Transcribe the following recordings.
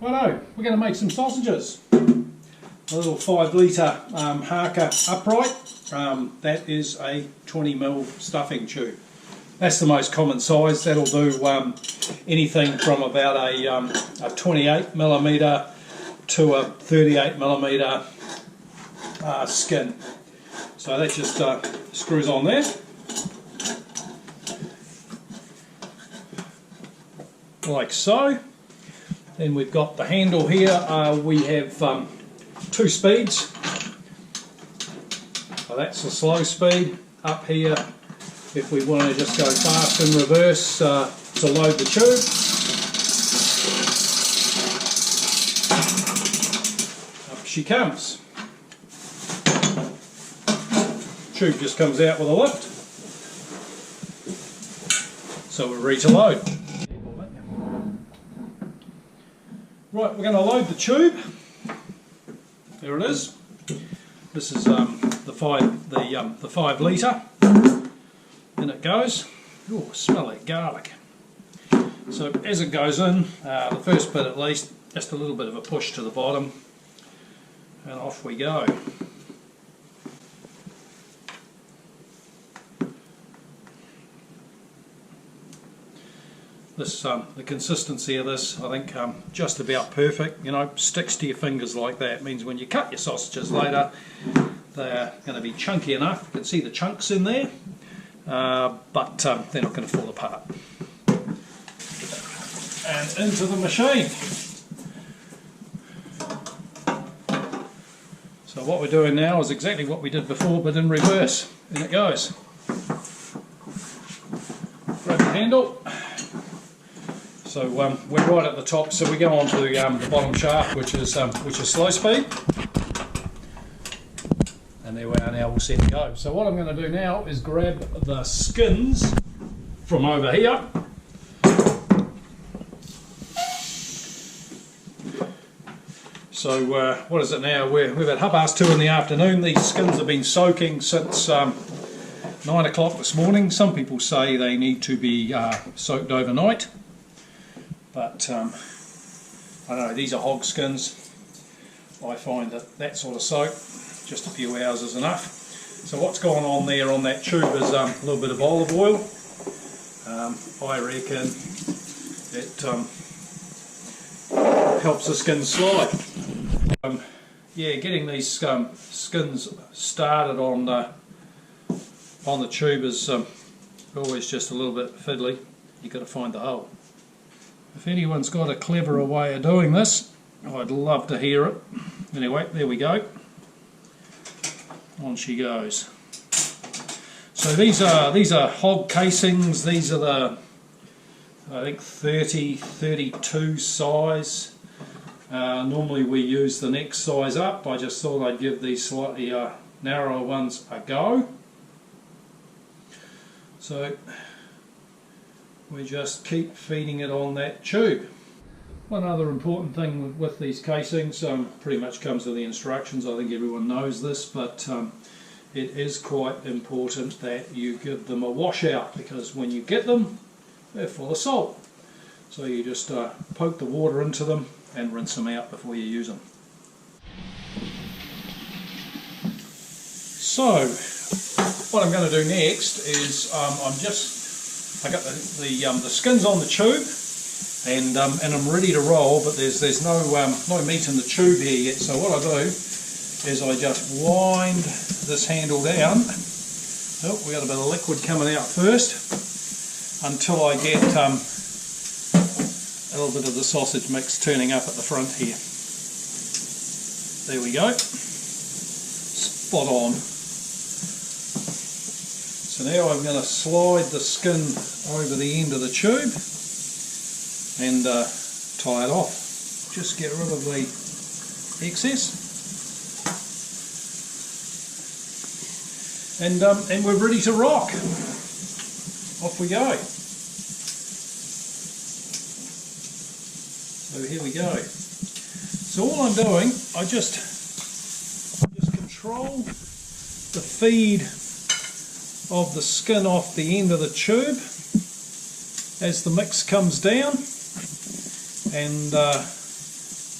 Righto, we're going to make some sausages. A little 5 litre Hakka upright. That is a 20mm stuffing tube. That's the most common size. That'll do anything from about a 28mm to a 38mm skin. So that just screws on there. Like so. Then we've got the handle here. We have 2 speeds. So that's the slow speed. Up here, if we want to just go fast in reverse to load the tube. Up she comes. Tube just comes out with a lift. So we're ready to load. Right, we're going to load the tube. There it is. This is the 5 litre. In it goes. Oh, smell that garlic. So as it goes in, the first bit at least, just a little bit of a push to the bottom, and off we go. This, the consistency of this, I think, just about perfect. You know, sticks to your fingers like that. It means when you cut your sausages later, they're going to be chunky enough. You can see the chunks in there, but they're not going to fall apart. And into the machine. So what we're doing now is exactly what we did before, but in reverse. In it goes. Grab the handle. So we're right at the top, so we go on to the bottom shaft, which is slow speed. And there we are now, all set to go. So what I'm going to do now is grab the skins from over here. So what is it now? We've at 2:30 in the afternoon. These skins have been soaking since 9 o'clock this morning. Some people say they need to be soaked overnight. But I don't know, these are hog skins. I find that sort of soak, just a few hours is enough. So what's going on there on that tube is a little bit of olive oil. I reckon it helps the skin slide. Yeah, getting these skins started on the tube is always just a little bit fiddly. You've got to find the hole. If anyone's got a cleverer way of doing this, I'd love to hear it. Anyway, there we go. On she goes. So these are hog casings. These are the, I think, 32 size. Normally we use the next size up. I just thought I'd give these slightly narrower ones a go. So we just keep feeding it on that tube. One other important thing with these casings, pretty much comes with the instructions. I think everyone knows this, but it is quite important that you give them a washout, because when you get them, they're full of salt. So you just poke the water into them and rinse them out before you use them. So what I'm going to do next is I got the skins on the tube, and I'm ready to roll, but there's no meat in the tube here yet. So what I do is I just wind this handle down. Oh, we got a bit of liquid coming out first, until I get a little bit of the sausage mix turning up at the front here. There we go. Spot on. So now I'm going to slide the skin over the end of the tube and tie it off. Just get rid of the excess. And we're ready to rock. Off we go. So here we go. So all I'm doing, I just control the feed of the skin off the end of the tube as the mix comes down, and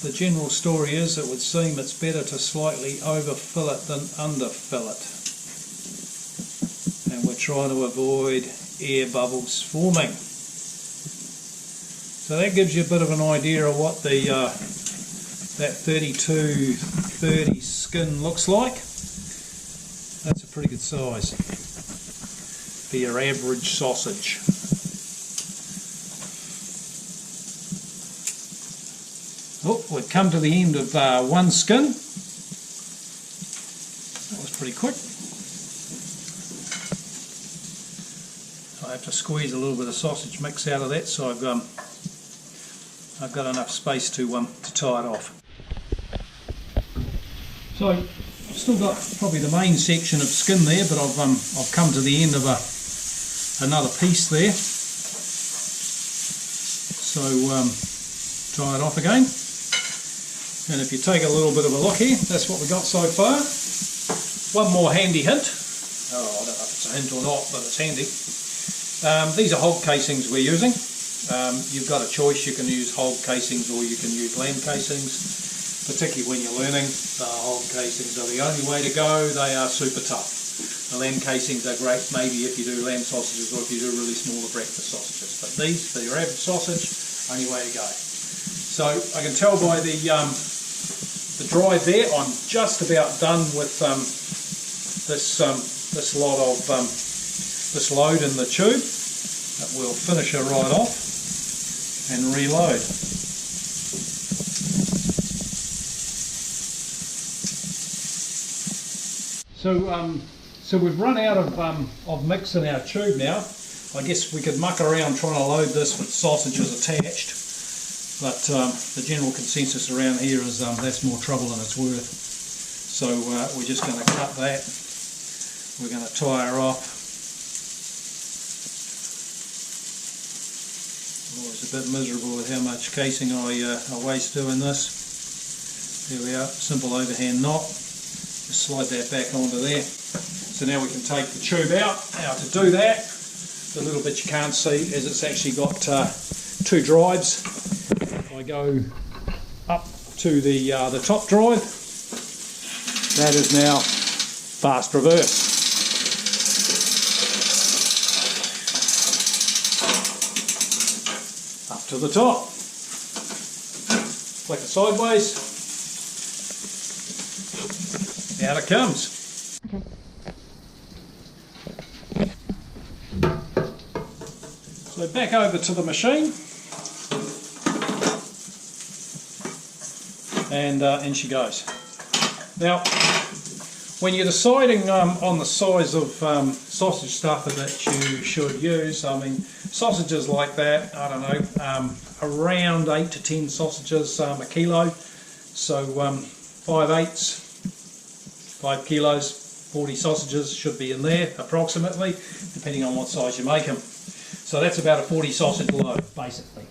the general story is it would seem it's better to slightly overfill it than underfill it. And we're trying to avoid air bubbles forming. So that gives you a bit of an idea of what the that 32-30 skin looks like. That's a pretty good size for your average sausage. Oh, we've come to the end of one skin. That was pretty quick. I have to squeeze a little bit of sausage mix out of that, so I've got enough space to tie it off. So I've still got probably the main section of skin there, but I've come to the end of another piece there. So tie it off again. And if you take a little bit of a look here, that's what we got so far. One more handy hint. Oh, I don't know if it's a hint or not, but it's handy. These are hog casings we're using. You've got a choice. You can use hog casings or you can use lamb casings. Particularly when you're learning, the hog casings are the only way to go. They are super tough. The lamb casings are great maybe if you do lamb sausages or if you do really smaller breakfast sausages. But these, for your average sausage, only way to go. So I can tell by the drive there, I'm just about done with this lot of this load in the tube. That will finish it right off and reload. So we've run out of mix in our tube now. I guess we could muck around trying to load this with sausages attached, but the general consensus around here is that's more trouble than it's worth. So we're just going to cut that. We're going to tie her off. Always a bit miserable with how much casing I waste doing this. There we are, simple overhand knot. Just slide that back onto there. So now we can take the tube out. Now to do that, the little bit you can't see is it's actually got two drives. I go up to the top drive. That is now fast reverse. Up to the top. Flick it sideways. Out it comes. Okay. So back over to the machine, and she goes. Now, when you're deciding on the size of sausage stuffer that you should use, I mean, sausages like that, I don't know, around 8 to 10 sausages a kilo, so 5/8. 5 kilos, 40 sausages should be in there approximately, depending on what size you make them. So that's about a 40 sausage load, basically.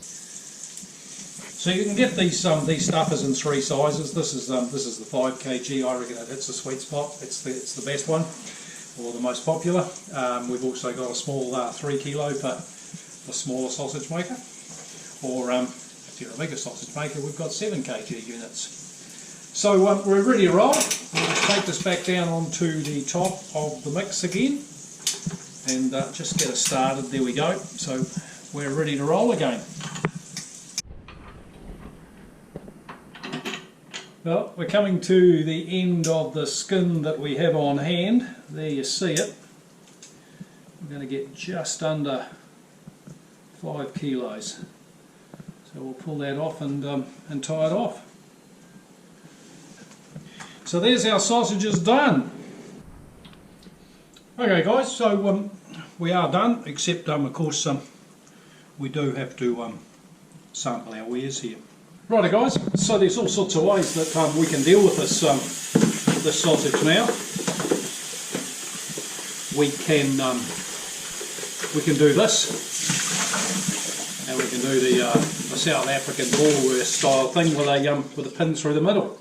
So you can get these stuffers in 3 sizes. This is the 5 kg. I reckon it hits the sweet spot. It's the best one, or the most popular. We've also got a small 3 kilo for the smaller sausage maker, or if you're a bigger sausage maker, we've got 7 kg units. So we're ready to roll. We'll just take this back down onto the top of the mix again and just get it started. There we go. So we're ready to roll again. Well, we're coming to the end of the skin that we have on hand. There you see it. We're going to get just under 5 kilos. So we'll pull that off and tie it off. So there's our sausages done. Okay guys, so we are done, except of course we do have to sample our wares here. Righto guys, so there's all sorts of ways that we can deal with this this sausage now. We can do this, and we can do the South African Woolworth style thing with a pin through the middle.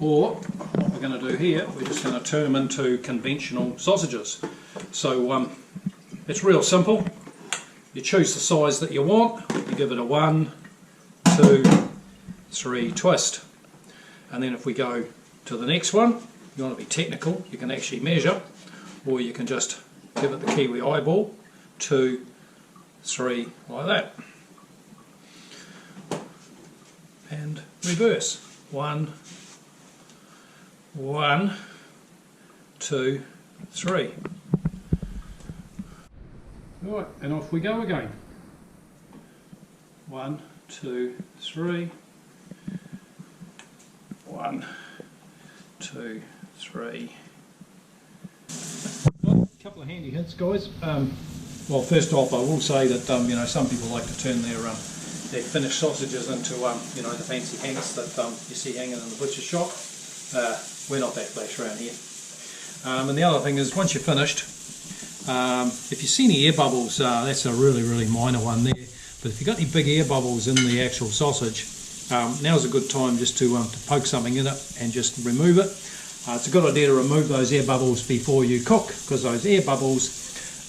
Or what we're going to do here, we're just going to turn them into conventional sausages. So it's real simple. You choose the size that you want, you give it a 1, 2, 3 twist. And then if we go to the next one, you want to be technical, you can actually measure, or you can just give it the Kiwi eyeball, 2, 3, like that. And reverse. 1, 1, 2, 3. Right, and off we go again. 1, 2, 3. 1, 2, 3. Well, a couple of handy hints, guys. Well, first off, I will say that you know, some people like to turn their finished sausages into you know, the fancy hangers that you see hanging in the butcher shop. We're not that flash around here. And the other thing is, once you're finished, if you see any air bubbles, that's a really minor one there. But if you've got any big air bubbles in the actual sausage, now's a good time just to poke something in it and just remove it. It's a good idea to remove those air bubbles before you cook, because those air bubbles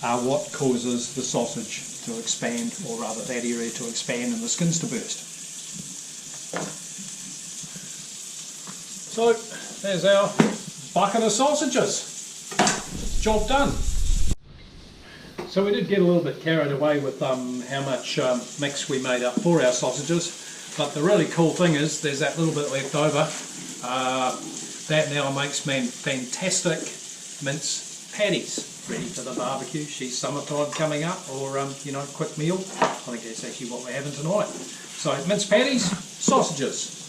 are what causes the sausage to expand, or rather that area to expand and the skins to burst. So there's our bucket of sausages. Job done. So we did get a little bit carried away with how much mix we made up for our sausages, but the really cool thing is there's that little bit left over. That now makes fantastic mince patties, ready for the barbecue. She's summertime coming up, or you know, quick meal. I think that's actually what we're having tonight. So mince patties, sausages.